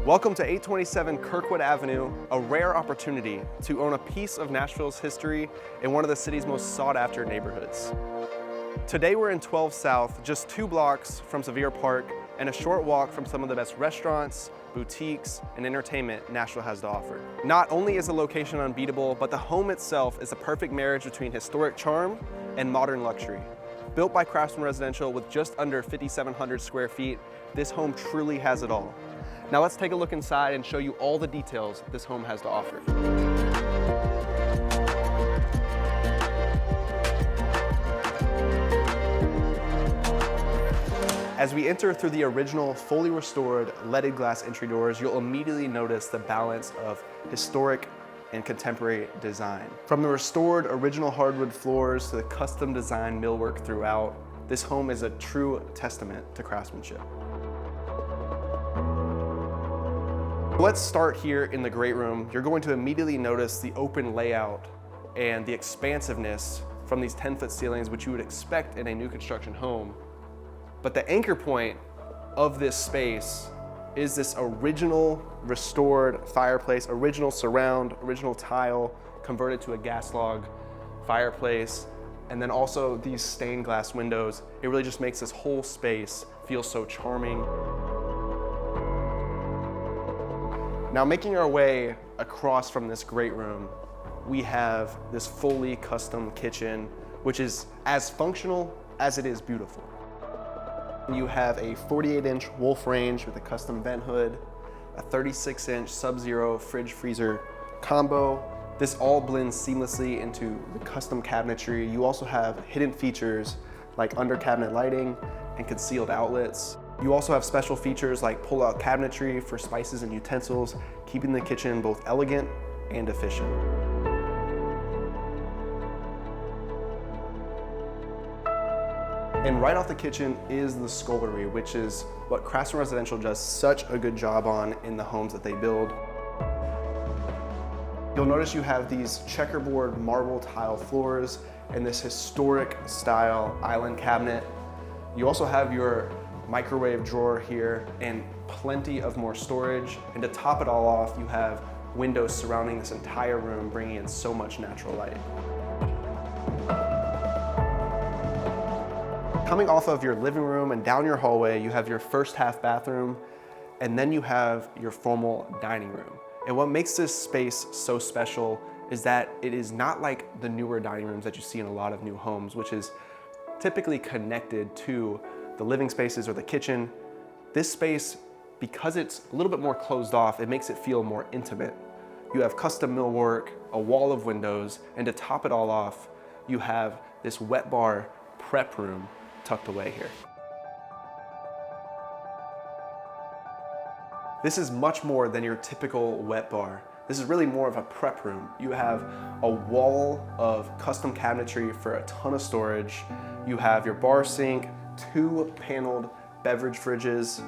Welcome to 827 Kirkwood Avenue, a rare opportunity to own a piece of Nashville's history in one of the city's most sought-after neighborhoods. Today we're in 12 South, just 2 blocks from Sevier Park and a short walk from some of the best restaurants, boutiques, and entertainment Nashville has to offer. Not only is the location unbeatable, but the home itself is a perfect marriage between historic charm and modern luxury. Built by Craftsman Residential with just under 5,700 square feet, this home truly has it all. Now let's take a look inside and show you all the details this home has to offer. As we enter through the original, fully restored, leaded glass entry doors, you'll immediately notice the balance of historic and contemporary design. From the restored original hardwood floors to the custom designed millwork throughout, this home is a true testament to craftsmanship. Let's start here in the great room. You're going to immediately notice the open layout and the expansiveness from these 10-foot ceilings, which you would expect in a new construction home. But the anchor point of this space is this original restored fireplace, original surround, original tile, converted to a gas log fireplace, and then also these stained glass windows. It really just makes this whole space feel so charming. Now, making our way across from this great room, we have this fully custom kitchen, which is as functional as it is beautiful. You have a 48-inch Wolf range with a custom vent hood, a 36-inch SubZero fridge freezer combo. This all blends seamlessly into the custom cabinetry. You also have hidden features like under cabinet lighting and concealed outlets. You also have special features like pull-out cabinetry for spices and utensils, keeping the kitchen both elegant and efficient. And right off the kitchen is the scullery, which is what Craftsman Residential does such a good job on in the homes that they build. You'll notice you have these checkerboard marble tile floors and this historic style island cabinet. You also have your microwave drawer here and plenty of more storage. And to top it all off, you have windows surrounding this entire room, bringing in so much natural light. Coming off of your living room and down your hallway, you have your first half bathroom, and then you have your formal dining room. And what makes this space so special is that it is not like the newer dining rooms that you see in a lot of new homes, which is typically connected to the living spaces or the kitchen. This space, because it's a little bit more closed off, it makes it feel more intimate. You have custom millwork, a wall of windows, and to top it all off, you have this wet bar prep room tucked away here. This is much more than your typical wet bar. This is really more of a prep room. You have a wall of custom cabinetry for a ton of storage. You have your bar sink, 2 paneled beverage fridges,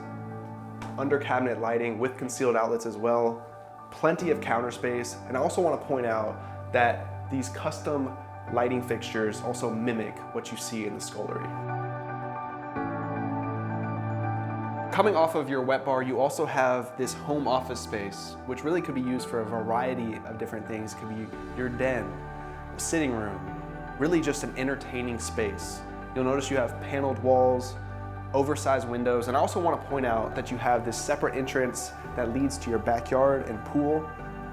under cabinet lighting with concealed outlets as well, plenty of counter space. And I also want to point out that these custom lighting fixtures also mimic what you see in the scullery. Coming off of your wet bar, you also have this home office space, which really could be used for a variety of different things. It could be your den, sitting room, really just an entertaining space. You'll notice you have paneled walls, oversized windows, and I also want to point out that you have this separate entrance that leads to your backyard and pool.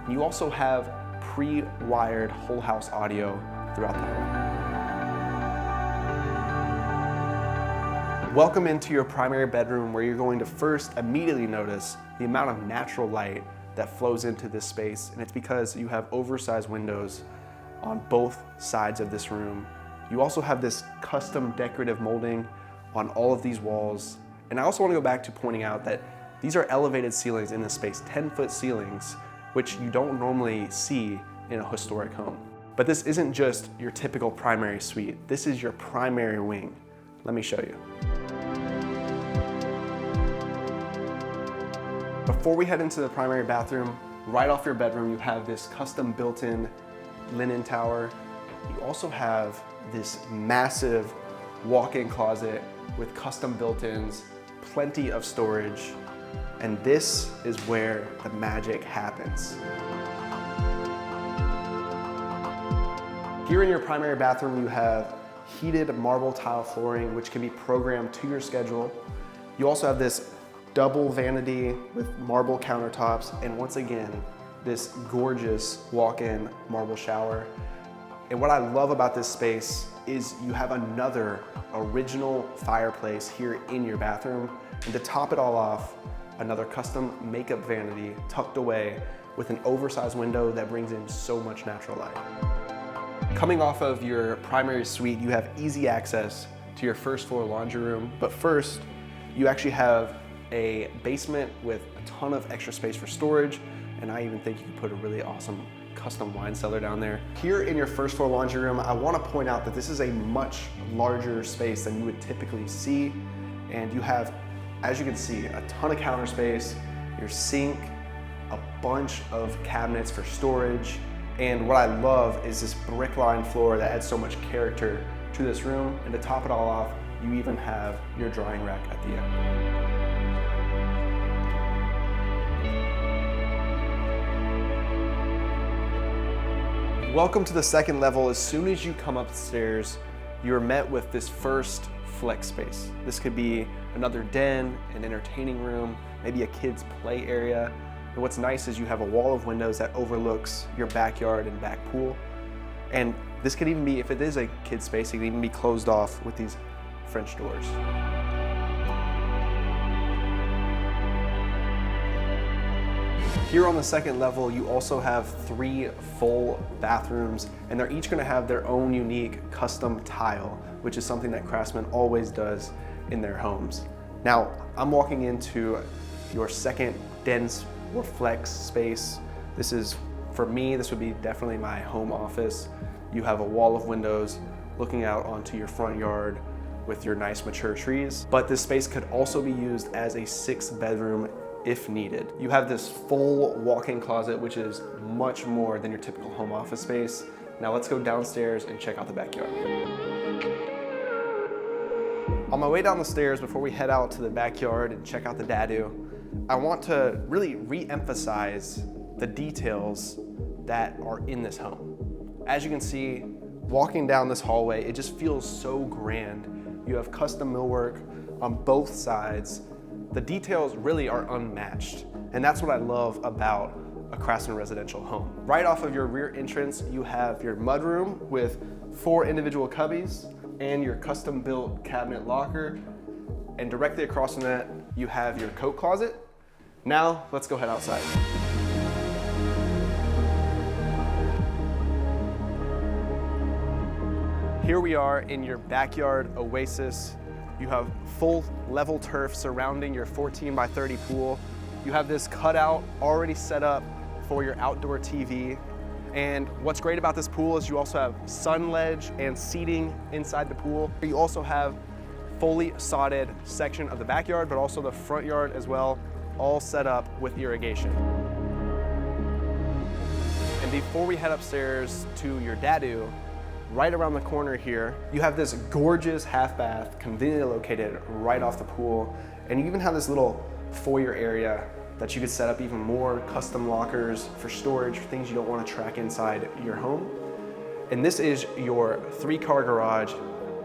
And you also have pre-wired whole house audio throughout the home. Welcome into your primary bedroom, where you're going to first immediately notice the amount of natural light that flows into this space, and it's because you have oversized windows on both sides of this room. You also have this custom decorative molding on all of these walls. And I also want to go back to pointing out that these are elevated ceilings in this space, 10-foot ceilings, which you don't normally see in a historic home. But this isn't just your typical primary suite. This is your primary wing. Let me show you. Before we head into the primary bathroom, right off your bedroom, you have this custom built-in linen tower. You also have this massive walk-in closet with custom built-ins, plenty of storage. And this is where the magic happens. Here in your primary bathroom, you have heated marble tile flooring, which can be programmed to your schedule. You also have this double vanity with marble countertops, and once again, this gorgeous walk-in marble shower. And what I love about this space is you have another original fireplace here in your bathroom. And to top it all off, another custom makeup vanity tucked away with an oversized window that brings in so much natural light. Coming off of your primary suite, you have easy access to your first floor laundry room. But first, you actually have a basement with a ton of extra space for storage. And I even think you could put a really awesome custom wine cellar down there. Here in your first floor laundry room, I want to point out that this is a much larger space than you would typically see. And you have, as you can see, a ton of counter space, your sink, a bunch of cabinets for storage. And what I love is this brick lined floor that adds so much character to this room. And to top it all off, you even have your drying rack at the end. Welcome to the second level. As soon as you come upstairs, you're met with this first flex space. This could be another den, an entertaining room, maybe a kid's play area. And what's nice is you have a wall of windows that overlooks your backyard and back pool. And this could even be, if it is a kid's space, it can even be closed off with these French doors. Here on the second level, you also have 3 full bathrooms, and they're each gonna have their own unique custom tile, which is something that Craftsman always does in their homes. Now, I'm walking into your second dense or flex space. This is, for me, this would be definitely my home office. You have a wall of windows looking out onto your front yard with your nice mature trees. But this space could also be used as a 6-bedroom if needed. You have this full walk-in closet, which is much more than your typical home office space. Now let's go downstairs and check out the backyard. On my way down the stairs, before we head out to the backyard and check out the dadu, I want to really re-emphasize the details that are in this home. As you can see, walking down this hallway, it just feels so grand. You have custom millwork on both sides. The details really are unmatched, and that's what I love about a Craftsman Residential home. Right off of your rear entrance, you have your mudroom with 4 individual cubbies and your custom built cabinet locker. And directly across from that, you have your coat closet. Now, let's go head outside. Here we are in your backyard oasis. You have full level turf surrounding your 14 by 30 pool. You have this cutout already set up for your outdoor TV. And what's great about this pool is you also have sun ledge and seating inside the pool. You also have fully sodded section of the backyard, but also the front yard as well, all set up with irrigation. And before we head upstairs to your dadu, right around the corner here, you have this gorgeous half bath conveniently located right off the pool. And you even have this little foyer area that you could set up even more custom lockers for storage, for things you don't want to track inside your home. And this is your 3-car garage,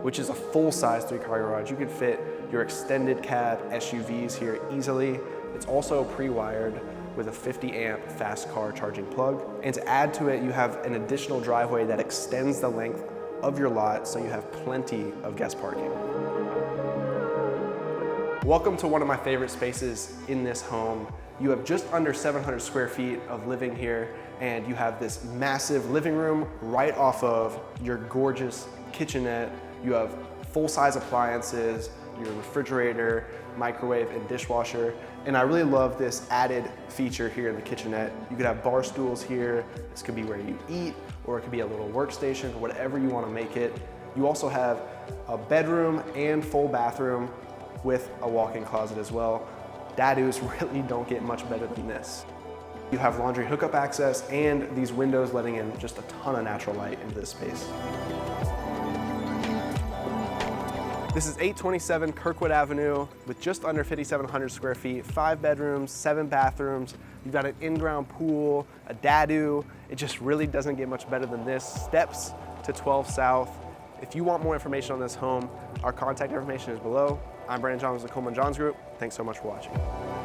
which is a full-size 3-car garage. You could fit your extended cab SUVs here easily. It's also pre-wired with a 50-amp fast car charging plug. And to add to it, you have an additional driveway that extends the length of your lot, so you have plenty of guest parking. Welcome to one of my favorite spaces in this home. You have just under 700 square feet of living here, and you have this massive living room right off of your gorgeous kitchenette. You have full-size appliances, your refrigerator, microwave, and dishwasher. And I really love this added feature here in the kitchenette. You could have bar stools here. This could be where you eat, or it could be a little workstation, whatever you want to make it. You also have a bedroom and full bathroom with a walk-in closet as well. Dadus really don't get much better than this. You have laundry hookup access and these windows letting in just a ton of natural light into this space. This is 827 Kirkwood Avenue with just under 5,700 square feet, 5 bedrooms, 7 bathrooms. You've got an in-ground pool, a dadu. It just really doesn't get much better than this. Steps to 12 South. If you want more information on this home, our contact information is below. I'm Brandon Johns with the Coleman Johns Group. Thanks so much for watching.